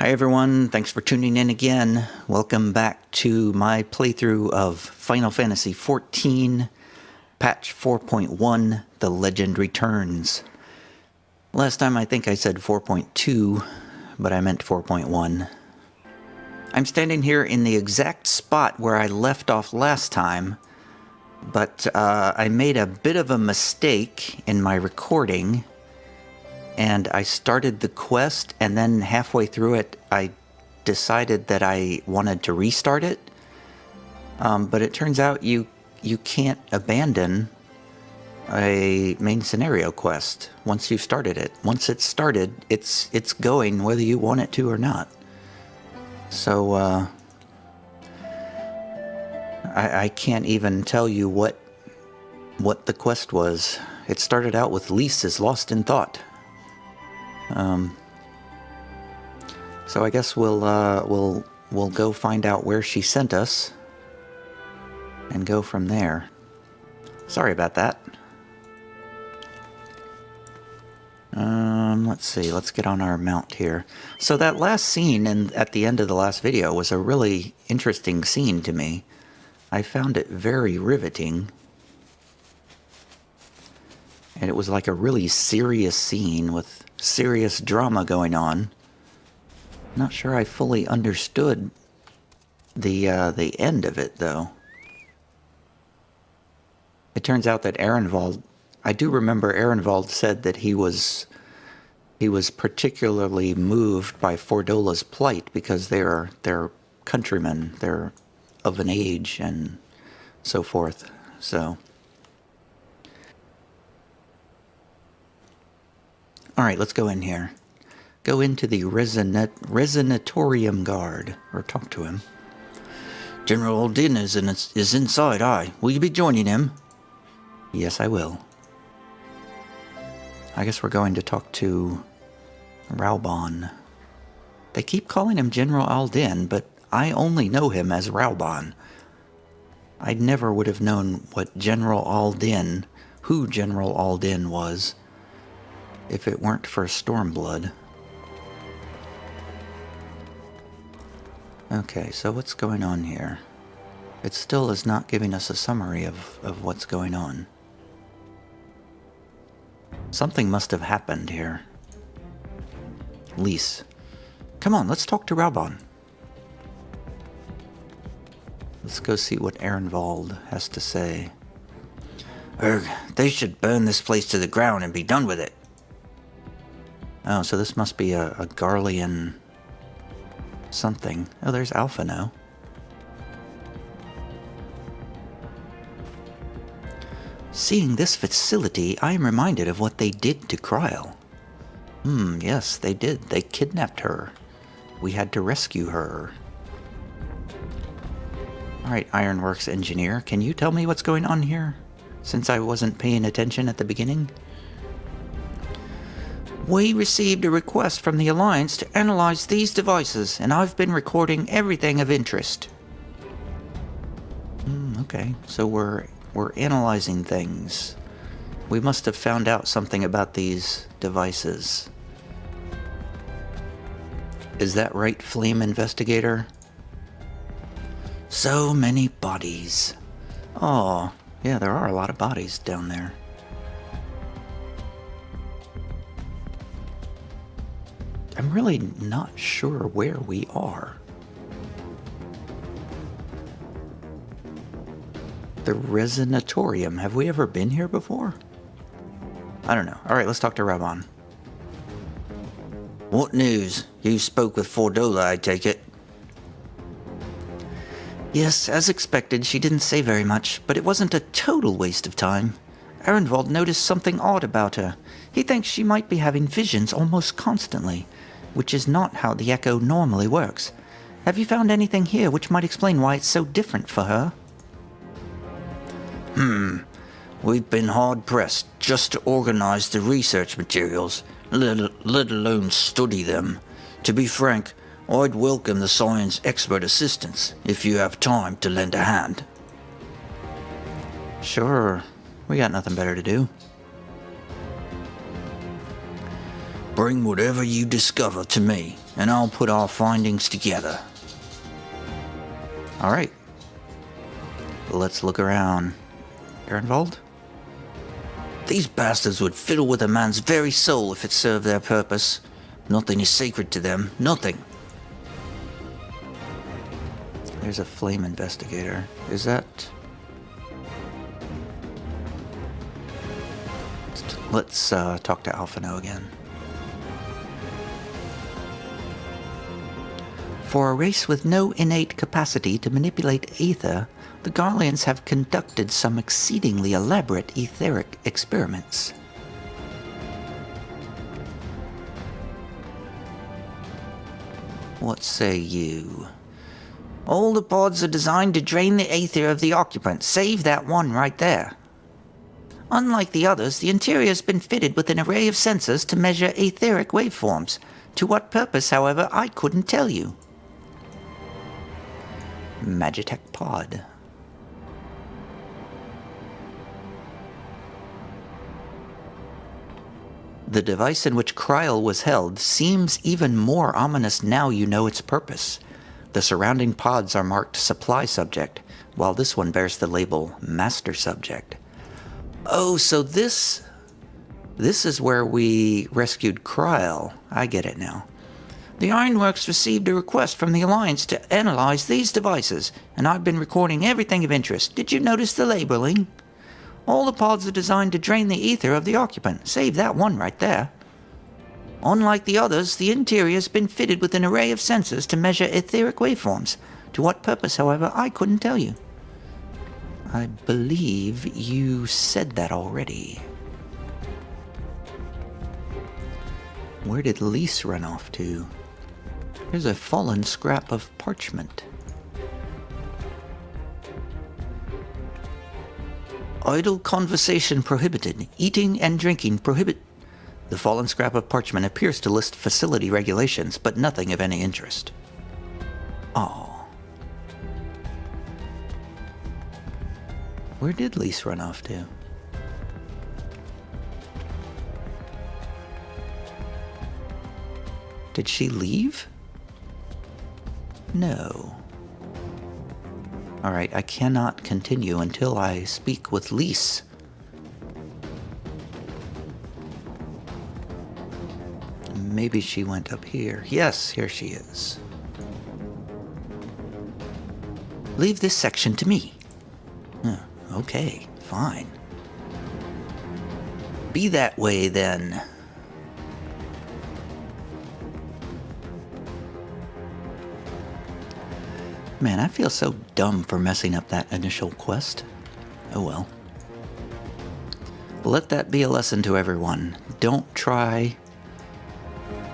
Hi everyone, thanks for tuning in again. Welcome back to my playthrough of Final Fantasy XIV, patch 4.1, The Legend Returns. Last time I think I said 4.2, but I meant 4.1. I'm standing here in the exact spot where I left off last time, but I made a bit of a mistake in my recording. And I started the quest, and then halfway through it, I decided that I wanted to restart it. But it turns out you can't abandon a main scenario quest once you've started it. Once it's started, it's going whether you want it to or not. So I can't even tell you what the quest was. It started out with Lise is lost in thought. So I guess we'll go find out where she sent us and go from there. Sorry about that. Let's see, let's get on our mount here. So that last scene at the end of the last video was a really interesting scene to me. I found it very riveting. And it was like a really serious scene with serious drama going on. Not sure I fully understood the end of it, though. It turns out that Ehrenwald, I do remember Ehrenwald said that he was particularly moved by Fordola's plight because they're countrymen, they're of an age and so forth. So, all right, let's go in here. Go into the Resonatorium guard, or talk to him. General Aldin is inside, aye. Will you be joining him? Yes, I will. I guess we're going to talk to Raubon. They keep calling him General Aldin, but I only know him as Raubon. I never would have known what General Aldin, who General Aldin was, if it weren't for Stormblood. Okay, so what's going on here? It still is not giving us a summary of what's going on. Something must have happened here. Lise. Come on, let's talk to Raubon. Let's go see what Ehrenwald has to say. They should burn this place to the ground and be done with it. Oh, so this must be a Garlean something. Oh, there's Alpha now. Seeing this facility, I am reminded of what they did to Kryl. Yes, they did. They kidnapped her. We had to rescue her. Alright, Ironworks engineer, can you tell me what's going on here? Since I wasn't paying attention at the beginning? We received a request from the Alliance to analyze these devices, and I've been recording everything of interest. Okay, so we're analyzing things. We must have found out something about these devices. Is that right, Flame Investigator? So many bodies. Oh, yeah, there are a lot of bodies down there. I'm really not sure where we are. The Resonatorium. Have we ever been here before? I don't know. Alright, let's talk to Raubon. What news? You spoke with Fordola, I take it. Yes, as expected, she didn't say very much, but it wasn't a total waste of time. Ehrenwald noticed something odd about her. He thinks she might be having visions almost constantly, which is not how the Echo normally works. Have you found anything here which might explain why it's so different for her? We've been hard-pressed just to organize the research materials, let alone study them. To be frank, I'd welcome the science expert assistance if you have time to lend a hand. Sure, we got nothing better to do. Bring whatever you discover to me, and I'll put our findings together. All right. Let's look around. Ehrenwald? These bastards would fiddle with a man's very soul if it served their purpose. Nothing is sacred to them. Nothing. There's a flame investigator. Is that... Let's talk to Alphino again. For a race with no innate capacity to manipulate ether, the Garleans have conducted some exceedingly elaborate etheric experiments. What say you? All the pods are designed to drain the ether of the occupant, save that one right there. Unlike the others, the interior has been fitted with an array of sensors to measure etheric waveforms. To what purpose, however, I couldn't tell you. Magitech pod. The device in which Kryl was held seems even more ominous now you know its purpose. The surrounding pods are marked Supply Subject, while this one bears the label Master Subject. Oh, so this is where we rescued Kryl. I get it now. The Ironworks received a request from the Alliance to analyze these devices, and I've been recording everything of interest. Did you notice the labeling? All the pods are designed to drain the ether of the occupant, save that one right there. Unlike the others, the interior has been fitted with an array of sensors to measure etheric waveforms. To what purpose, however, I couldn't tell you. I believe you said that already. Where did Lise run off to? There's a fallen scrap of parchment. Idle conversation prohibited. Eating and drinking prohibited. The fallen scrap of parchment appears to list facility regulations, but nothing of any interest. Oh. Where did Lise run off to? Did she leave? No. Alright, I cannot continue until I speak with Lise. Maybe she went up here. Yes, here she is. Leave this section to me. Okay, fine. Be that way, then. Man, I feel so dumb for messing up that initial quest. Oh well. Let that be a lesson to everyone. Don't try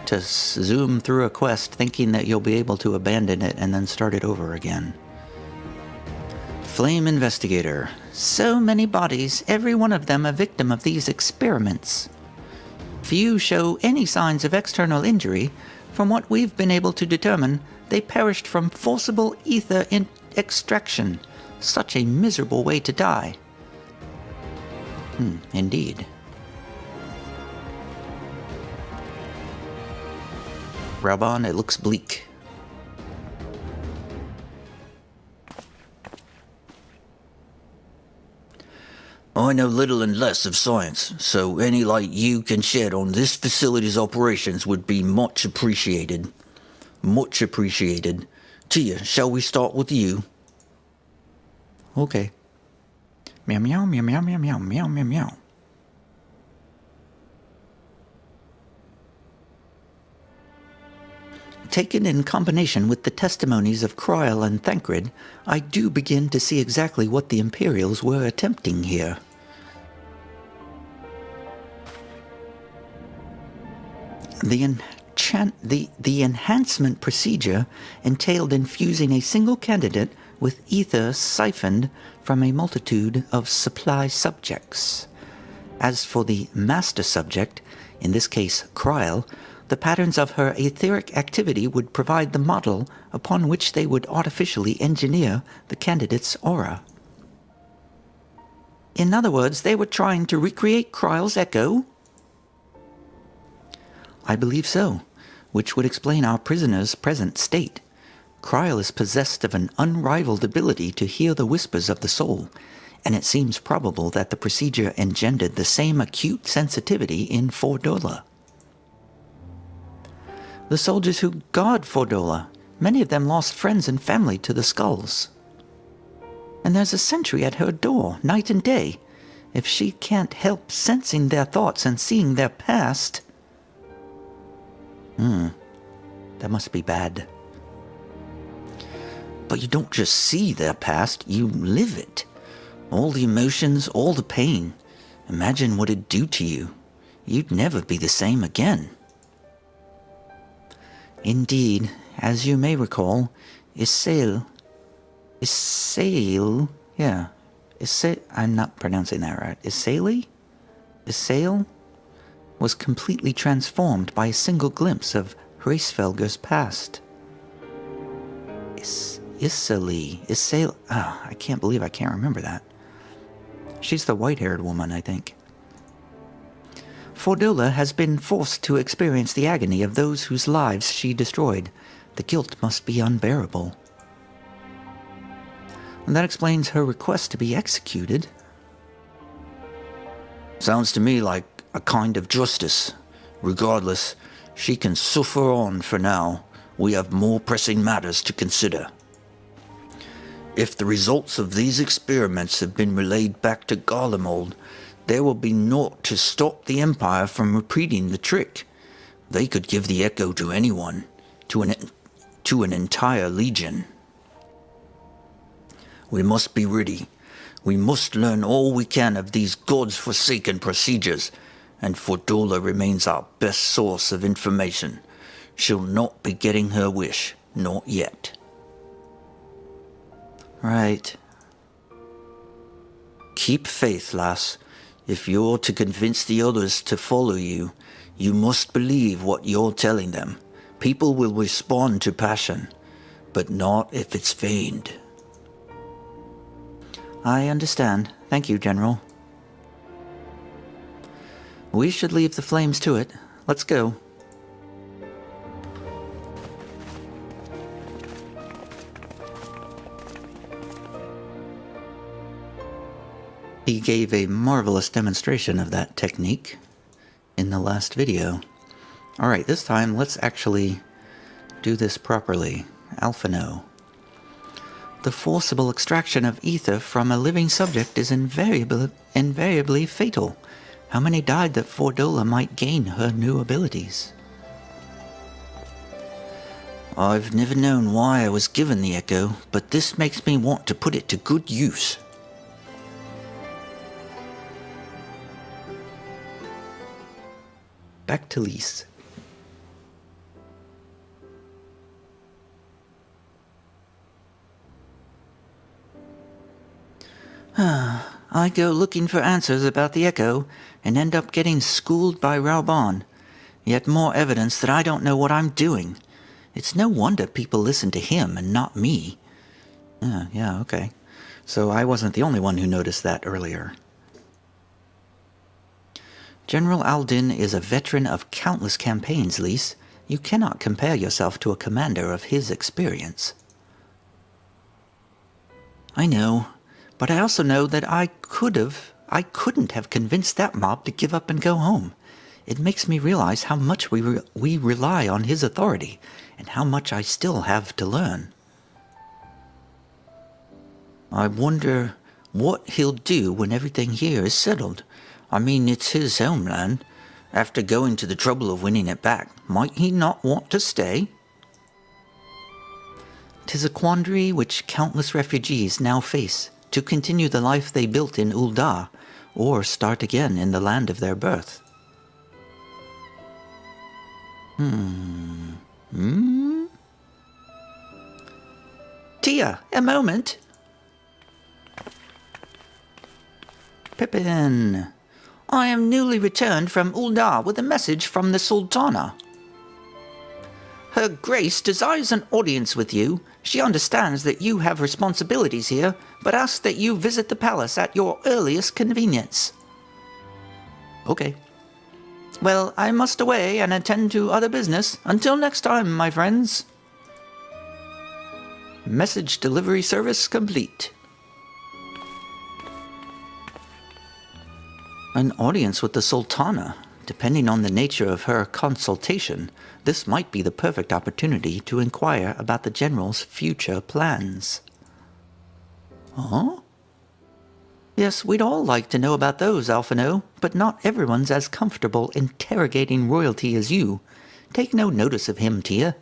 to zoom through a quest thinking that you'll be able to abandon it and then start it over again. Flame Investigator. So many bodies, every one of them a victim of these experiments. Few show any signs of external injury. From what we've been able to determine, they perished from forcible ether extraction. Such a miserable way to die. Indeed. Raban, it looks bleak. I know little and less of science, so any light you can shed on this facility's operations would be much appreciated. Much appreciated. Tia, shall we start with you? Okay. Meow meow meow meow meow meow meow meow meow. Taken in combination with the testimonies of Kryl and Thancred, I do begin to see exactly what the Imperials were attempting here. The enhancement procedure entailed infusing a single candidate with ether siphoned from a multitude of supply subjects. As for the master subject, in this case Kryl, the patterns of her etheric activity would provide the model upon which they would artificially engineer the candidate's aura. In other words, they were trying to recreate Kryl's echo. I believe so, which would explain our prisoner's present state. Kryl is possessed of an unrivaled ability to hear the whispers of the soul, and it seems probable that the procedure engendered the same acute sensitivity in Fordola. The soldiers who guard Fordola, many of them lost friends and family to the skulls. And there's a sentry at her door, night and day. If she can't help sensing their thoughts and seeing their past... that must be bad. But you don't just see their past, you live it. All the emotions, all the pain. Imagine what it'd do to you. You'd never be the same again. Indeed, as you may recall, I'm not pronouncing that right. Isail was completely transformed by a single glimpse of Hraesvelgur's past. Isail, I can't believe I can't remember that. She's the white-haired woman, I think. Fordola has been forced to experience the agony of those whose lives she destroyed. The guilt must be unbearable. And that explains her request to be executed. Sounds to me like a kind of justice. Regardless, she can suffer on for now. We have more pressing matters to consider. If the results of these experiments have been relayed back to Garlemald, there will be naught to stop the Empire from repeating the trick. They could give the echo to anyone, to an entire legion. We must be ready. We must learn all we can of these gods-forsaken procedures, and Fordola remains our best source of information. She'll not be getting her wish, not yet. Right. Keep faith, lass. If you're to convince the others to follow you, you must believe what you're telling them. People will respond to passion, but not if it's feigned. I understand. Thank you, General. We should leave the flames to it. Let's go. He gave a marvelous demonstration of that technique in the last video. Alright, this time let's actually do this properly. Alphino. The forcible extraction of ether from a living subject is invariably fatal. How many died that Fordola might gain her new abilities? I've never known why I was given the echo, but this makes me want to put it to good use. Back to Lise. I go looking for answers about the echo and end up getting schooled by Rauban. Yet more evidence that I don't know what I'm doing. It's no wonder people listen to him and not me. Yeah, okay. So I wasn't the only one who noticed that earlier. General Aldin is a veteran of countless campaigns, Lise. You cannot compare yourself to a commander of his experience. I know, but I also know that I couldn't have convinced that mob to give up and go home. It makes me realize how much we rely on his authority, and how much I still have to learn. I wonder what he'll do when everything here is settled. I mean, it's his homeland. After going to the trouble of winning it back, might he not want to stay? 'Tis a quandary which countless refugees now face, to continue the life they built in Ul'dah, or start again in the land of their birth. Tia, a moment! Pippin! I am newly returned from Ul'dah with a message from the Sultana. Her Grace desires an audience with you. She understands that you have responsibilities here, but asks that you visit the palace at your earliest convenience. Okay. Well, I must away and attend to other business. Until next time, my friends. Message delivery service complete. An audience with the Sultana. Depending on the nature of her consultation, this might be the perfect opportunity to inquire about the General's future plans. Huh? Yes, we'd all like to know about those, Alphino, but not everyone's as comfortable interrogating royalty as you. Take no notice of him, Tia.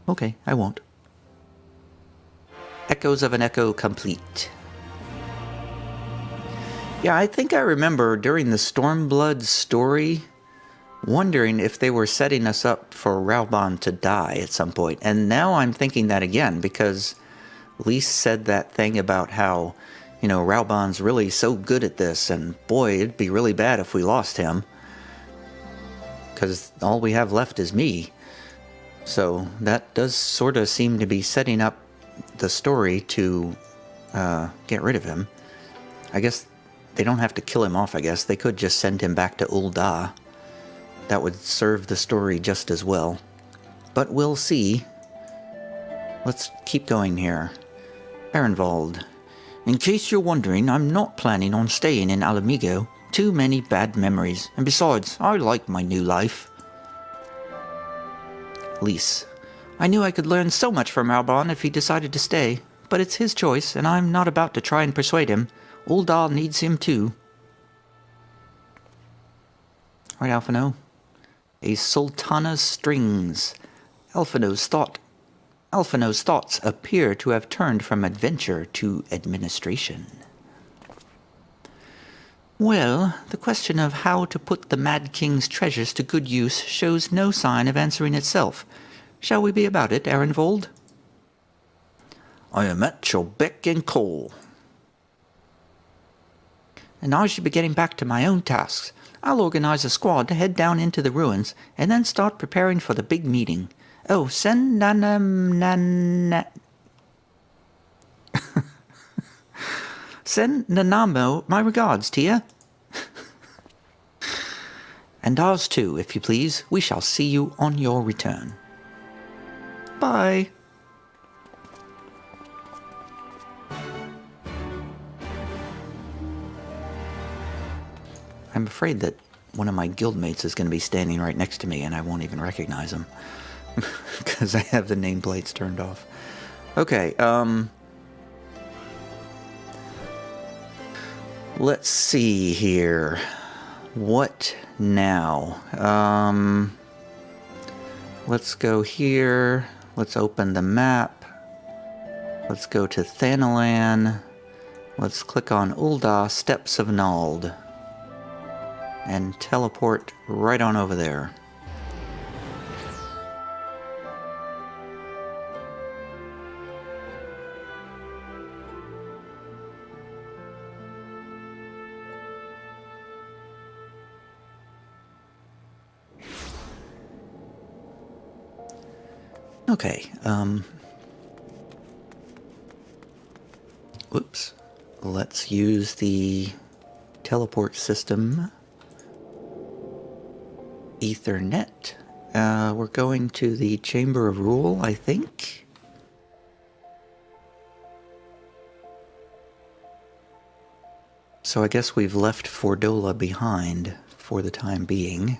Okay, I won't. Echoes of an Echo complete. Yeah, I think I remember during the Stormblood story wondering if they were setting us up for Raubon to die at some point. And now I'm thinking that again because Lise said that thing about how, you know, Raubon's really so good at this, and boy, it'd be really bad if we lost him. Because all we have left is me. So that does sort of seem to be setting up the story to get rid of him. I guess they don't have to kill him off, I guess. They could just send him back to Ul'dah. That would serve the story just as well. But we'll see. Let's keep going here. Ehrenwald. In case you're wondering, I'm not planning on staying in Alamigo. Too many bad memories. And besides, I like my new life. Lise. I knew I could learn so much from Raubon if he decided to stay. But it's his choice, and I'm not about to try and persuade him. Ul'dah needs him too. Right, Alphino. A Sultana's strings. Alphino's thoughts appear to have turned from adventure to administration. Well, the question of how to put the Mad King's treasures to good use shows no sign of answering itself. Shall we be about it, Ehrenwald? I am at your beck and call. And I should be getting back to my own tasks. I'll organize a squad to head down into the ruins, and then start preparing for the big meeting. Oh, send Send Nanamo my regards, Tia. And ours too, if you please. We shall see you on your return. Bye. I'm afraid that one of my guildmates is going to be standing right next to me and I won't even recognize him. Because I have the nameplates turned off. Okay, let's see here. What now? Let's go here. Let's open the map. Let's go to Thanalan. Let's click on Ul'dah Steps of Nald. And teleport right on over there. Okay, whoops. Let's use the teleport system. Ethernet. We're going to the Chamber of Rule, I think. So I guess we've left Fordola behind for the time being.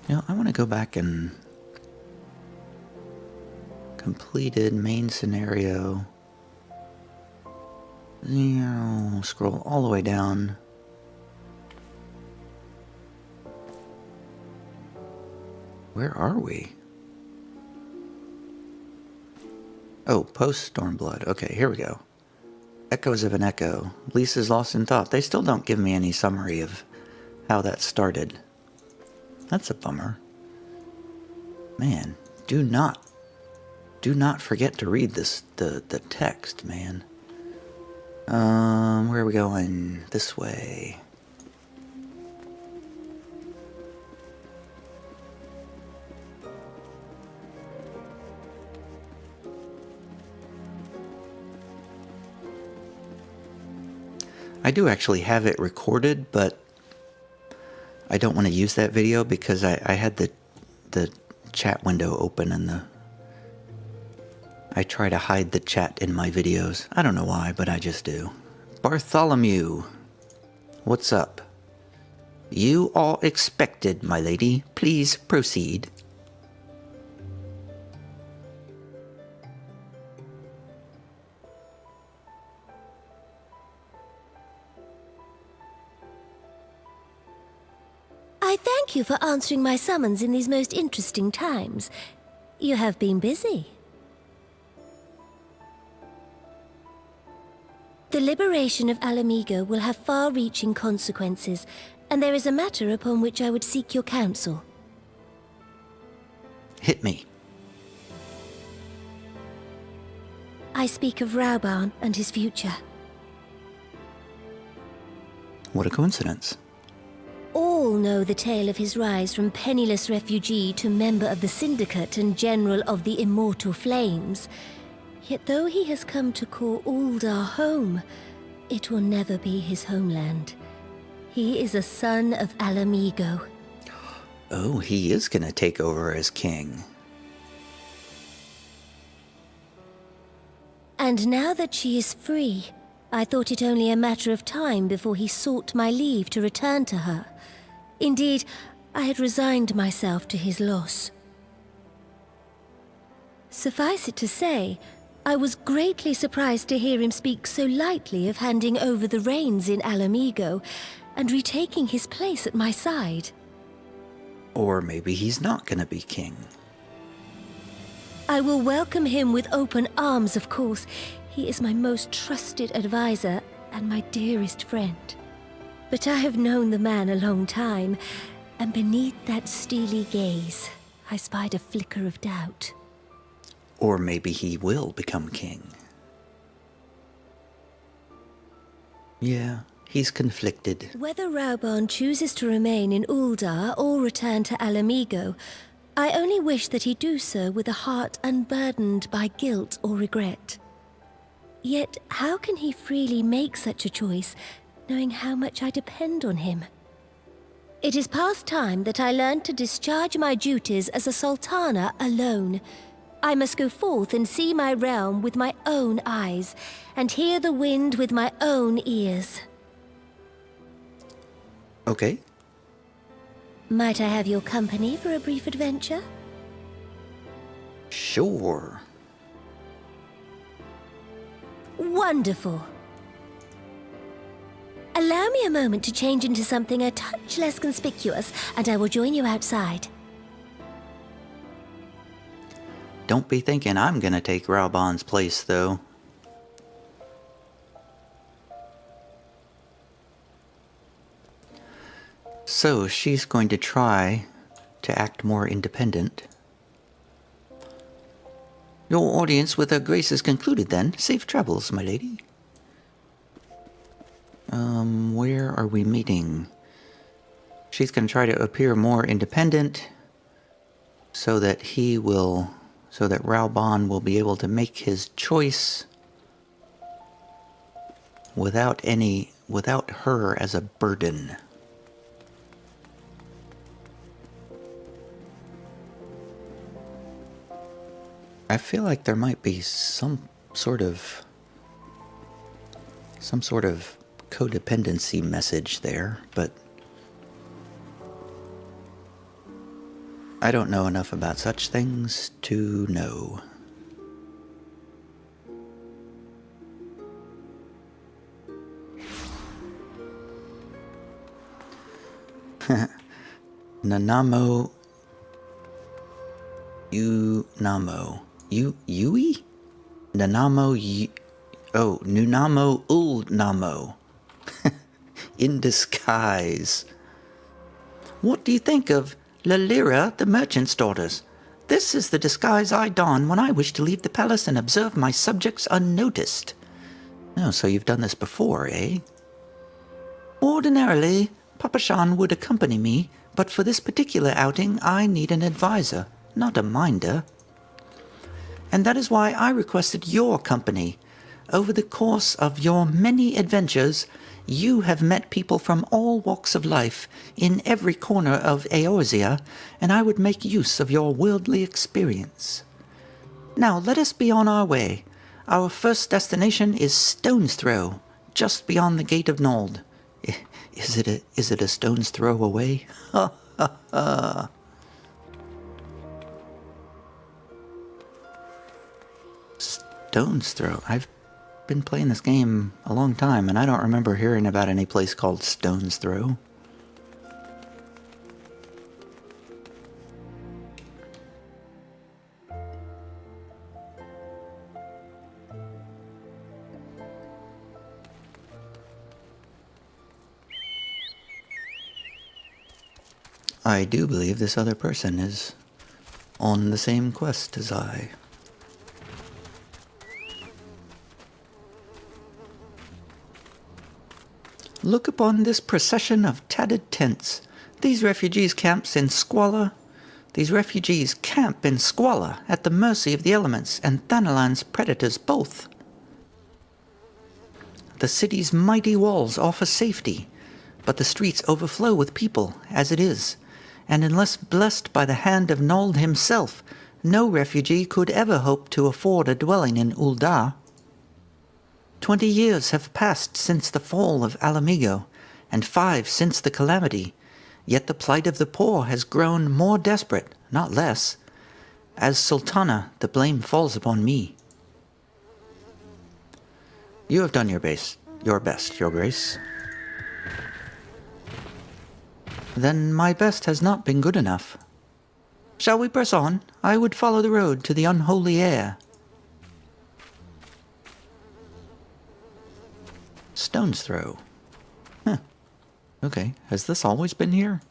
Now, I want to go back and completed main scenario. Scroll all the way down. Where are we? Oh, post Stormblood. Okay, here we go. Echoes of an Echo. Lisa's lost in thought. They still don't give me any summary of how that started. That's a bummer. Man, do not forget to read this the text, man. Where are we going? This way. I do actually have it recorded, but I don't want to use that video because I had the chat window open and I try to hide the chat in my videos. I don't know why, but I just do. Bartholomew, what's up? You are expected, my lady. Please proceed. I thank you for answering my summons in these most interesting times. You have been busy. The liberation of Alamigo will have far-reaching consequences, and there is a matter upon which I would seek your counsel. Hit me. I speak of Rauban and his future. What a coincidence. All know the tale of his rise from penniless refugee to member of the Syndicate and General of the Immortal Flames. Yet though he has come to call Uldar home, it will never be his homeland. He is a son of Alamigo. Oh, he is gonna take over as king. And now that she is free, I thought it only a matter of time before he sought my leave to return to her. Indeed, I had resigned myself to his loss. Suffice it to say, I was greatly surprised to hear him speak so lightly of handing over the reins in Alamigo and retaking his place at my side. Or maybe he's not gonna be king. I will welcome him with open arms, of course. He is my most trusted advisor and my dearest friend. But I have known the man a long time, and beneath that steely gaze, I spied a flicker of doubt. Or maybe he will become king. Yeah, he's conflicted. Whether Rauban chooses to remain in Uldar or return to Alamigo, I only wish that he do so with a heart unburdened by guilt or regret. Yet, how can he freely make such a choice, knowing how much I depend on him? It is past time that I learned to discharge my duties as a sultana alone. I must go forth and see my realm with my own eyes, and hear the wind with my own ears. Okay. Might I have your company for a brief adventure? Sure. Wonderful. Allow me a moment to change into something a touch less conspicuous, and I will join you outside. Don't be thinking I'm gonna take Rauban's place, though. So, she's going to try to act more independent. Your audience with her grace is concluded, then. Safe travels, my lady. Where are we meeting? She's going to try to appear more independent so that Rauban will be able to make his choice without her as a burden. I feel like there might be some sort of codependency message there, but I don't know enough about such things to know. Nanamo Unamo. Yui? Nanamo Oh, Nunamo Ulnamo. In disguise. What do you think of Lalira, the merchant's daughters? This is the disguise I don when I wish to leave the palace and observe my subjects unnoticed. Oh, so you've done this before, eh? Ordinarily, Papashan would accompany me, but for this particular outing I need an advisor, not a minder. And that is why I requested your company. Over the course of your many adventures, you have met people from all walks of life in every corner of Eorzea, and I would make use of your worldly experience. Now let us be on our way. Our first destination is Stone's Throw, just beyond the gate of Nold. Is it a stone's throw away? Ha ha ha. Stone's Throw. I've been playing this game a long time, and I don't remember hearing about any place called Stone's Throw. I do believe this other person is on the same quest as I. Look upon this procession of tattered tents. These refugees camp in squalor at the mercy of the elements and Thanalan's predators both. The city's mighty walls offer safety, but the streets overflow with people as it is, and unless blessed by the hand of Nold himself, no refugee could ever hope to afford a dwelling in Uldar. 20 years have passed since the fall of Alamigo, and 5 since the calamity, yet the plight of the poor has grown more desperate, not less. As Sultana, the blame falls upon me. You have done your best, Your Grace. Then my best has not been good enough. Shall we press on? I would follow the road to the unholy air. Stone's Throw. Huh. Okay, has this always been here?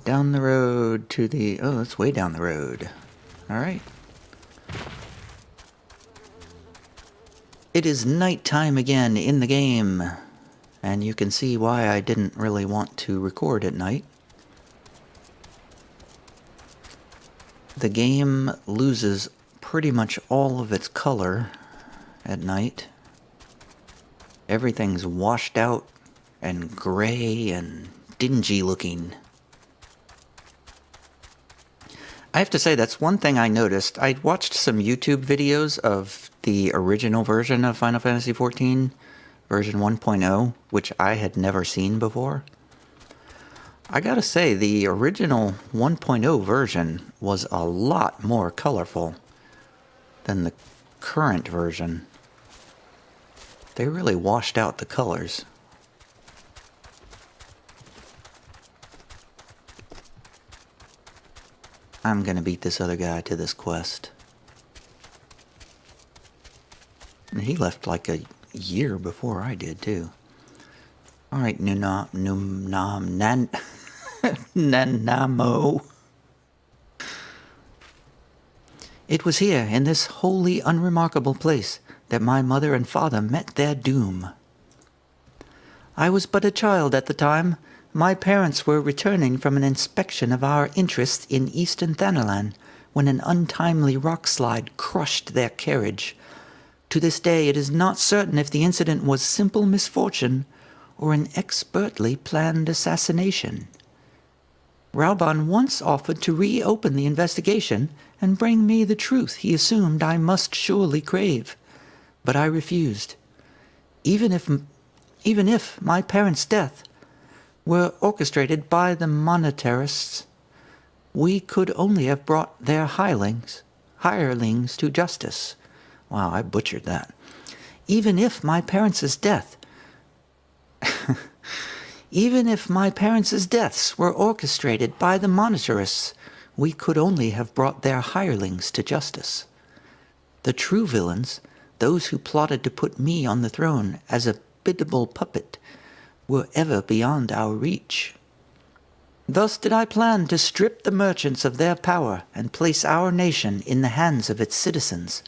Down the road to the... Oh, that's way down the road. Alright. It is nighttime again in the game, and you can see why I didn't really want to record at night. The game loses pretty much all of its color at night. Everything's washed out and gray and dingy looking. I have to say, that's one thing I noticed. I watched some YouTube videos of the original version of Final Fantasy XIV, version 1.0, which I had never seen before. I gotta say, the original 1.0 version was a lot more colorful than the current version. They really washed out the colors. I'm gonna beat this other guy to this quest. And he left like a year before I did, too. Alright, Nanamo. It was here, in this wholly unremarkable place, that my mother and father met their doom. I was but a child at the time. My parents were returning from an inspection of our interests in eastern Thanalan when an untimely rockslide crushed their carriage. To this day, it is not certain if the incident was simple misfortune or an expertly planned assassination. Rauban once offered to reopen the investigation and bring me the truth he assumed I must surely crave, but I refused. Even if my parents' death were orchestrated by the monetarists, we could only have brought their hirelings to justice. Wow, I butchered that. Even if my parents' deaths were orchestrated by the monetarists, we could only have brought their hirelings to justice. The true villains, those who plotted to put me on the throne as a biddable puppet, were ever beyond our reach. Thus did I plan to strip the merchants of their power and place our nation in the hands of its citizens,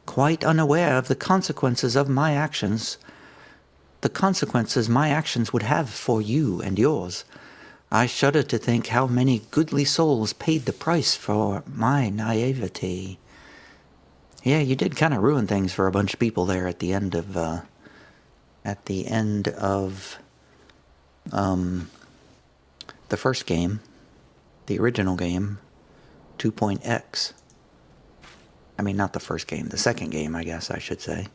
quite unaware of the consequences my actions would have for you and yours. I shudder to think how many goodly souls paid the price for my naivety. Yeah, you did kind of ruin things for a bunch of people there at the end of, the first game, the original game, 2.x. I mean, not the first game, the second game, I guess I should say.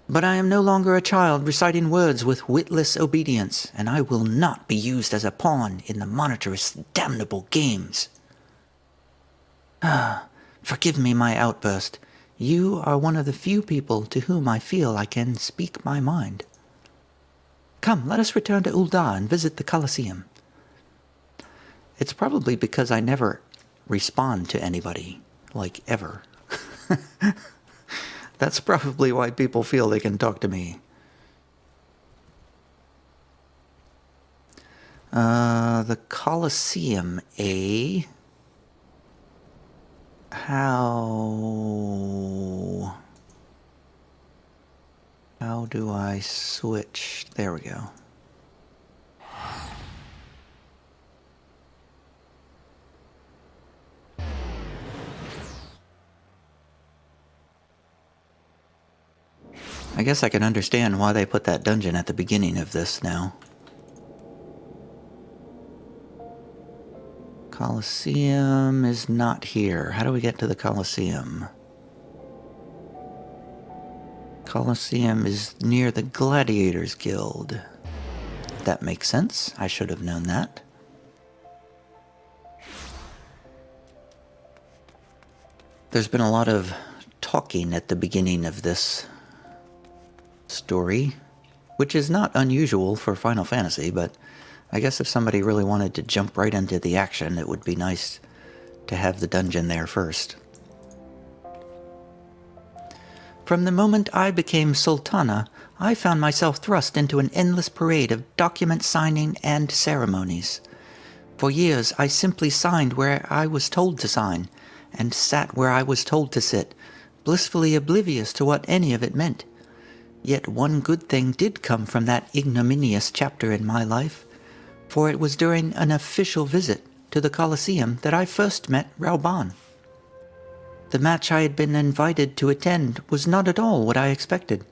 But I am no longer a child reciting words with witless obedience, and I will not be used as a pawn in the monitor's damnable games. Forgive me my outburst. You are one of the few people to whom I feel I can speak my mind. Come, let us return to Ul'dah and visit the Colosseum. It's probably because I never respond to anybody, like ever. That's probably why people feel they can talk to me. The Colosseum, eh? How do I switch? There we go. I guess I can understand why they put that dungeon at the beginning of this now. Colosseum is not here. How do we get to the Colosseum? Colosseum is near the Gladiators Guild. That makes sense. I should have known that. There's been a lot of talking at the beginning of this story, which is not unusual for Final Fantasy, but I guess if somebody really wanted to jump right into the action, it would be nice to have the dungeon there first. From the moment I became Sultana, I found myself thrust into an endless parade of document signing and ceremonies. For years, I simply signed where I was told to sign, and sat where I was told to sit, blissfully oblivious to what any of it meant. Yet one good thing did come from that ignominious chapter in my life, for it was during an official visit to the Colosseum that I first met Rauban. The match I had been invited to attend was not at all what I expected.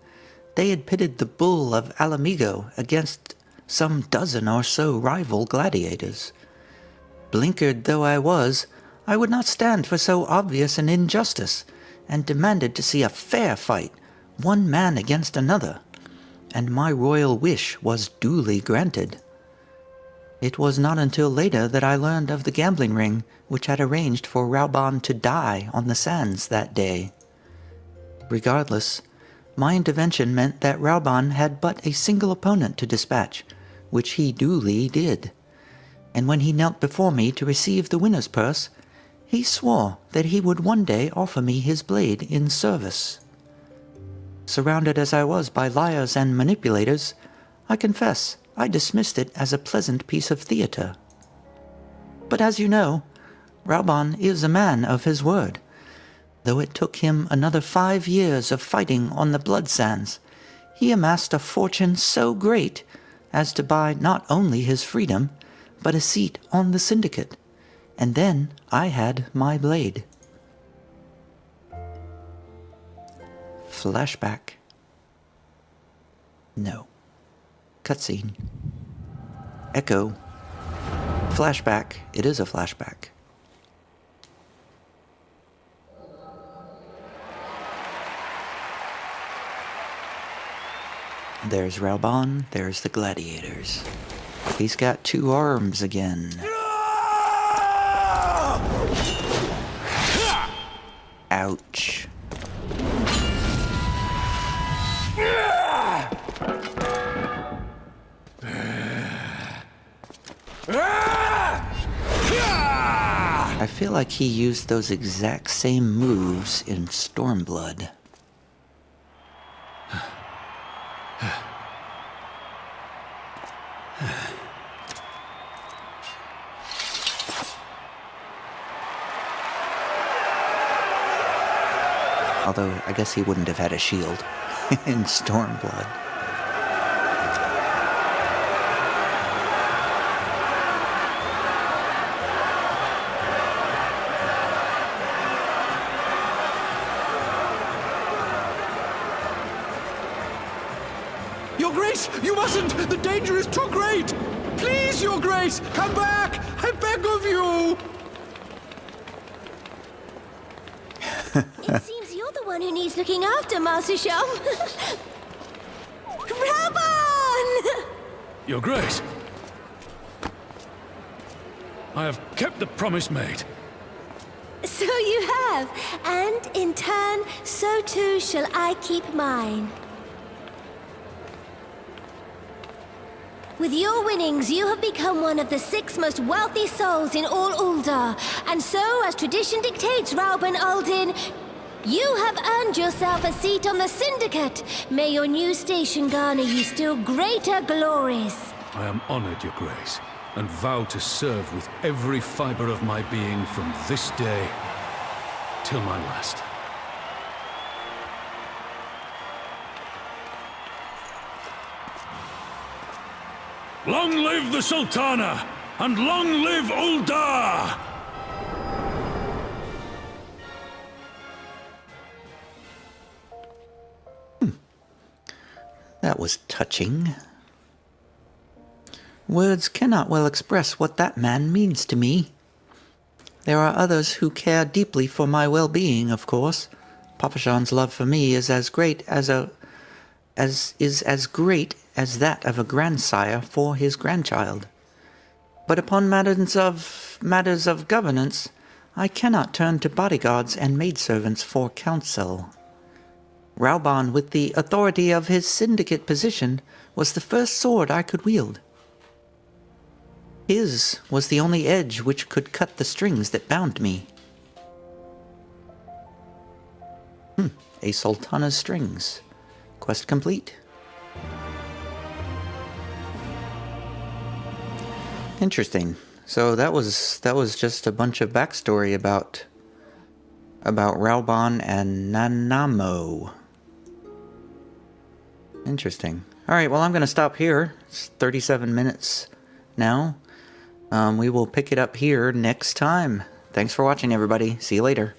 They had pitted the bull of Alamigo against some dozen or so rival gladiators. Blinkered though I was, I would not stand for so obvious an injustice, and demanded to see a fair fight, one man against another, and my royal wish was duly granted. It was not until later that I learned of the gambling ring which had arranged for Rauban to die on the sands that day. Regardless, my intervention meant that Rauban had but a single opponent to dispatch, which he duly did. And when he knelt before me to receive the winner's purse, he swore that he would one day offer me his blade in service. Surrounded as I was by liars and manipulators, I confess I dismissed it as a pleasant piece of theater. But as you know, Rauban is a man of his word. Though it took him another 5 years of fighting on the blood sands, he amassed a fortune so great as to buy not only his freedom, but a seat on the syndicate. And then I had my blade. Flashback. No. Cutscene. Echo. Flashback. It is a flashback. There's Rauban, there's the gladiators. He's got 2 arms again. Ouch. I feel like he used those exact same moves in Stormblood. Although, I guess he wouldn't have had a shield in Stormblood. Your Grace, you mustn't! The danger is too great! Please, Your Grace, come back! I beg of you! It seems you're the one who needs looking after, Master Sham. Raban! Your Grace, I have kept the promise made. So you have, and in turn, so too shall I keep mine. With your winnings, you have become one of the 6 most wealthy souls in all Uldar, and so, as tradition dictates, Rauben Aldin, you have earned yourself a seat on the Syndicate. May your new station garner you still greater glories. I am honored, Your Grace, and vow to serve with every fiber of my being from this day till my last. Long live the Sultana, and long live Uldar! That was touching. Words cannot well express what that man means to me. There are others who care deeply for my well-being, of course. Papa Jean's love for me is as great as great as that of a grandsire for his grandchild. But upon matters of governance, I cannot turn to bodyguards and maidservants for counsel. Rauban, with the authority of his syndicate position, was the first sword I could wield. His was the only edge which could cut the strings that bound me. A Sultana's strings. Quest complete. Interesting. So that was just a bunch of backstory about Rauban and Nanamo. Interesting. All right, well, I'm going to stop here. It's 37 minutes now. We will pick it up here next time. Thanks for watching, everybody. See you later.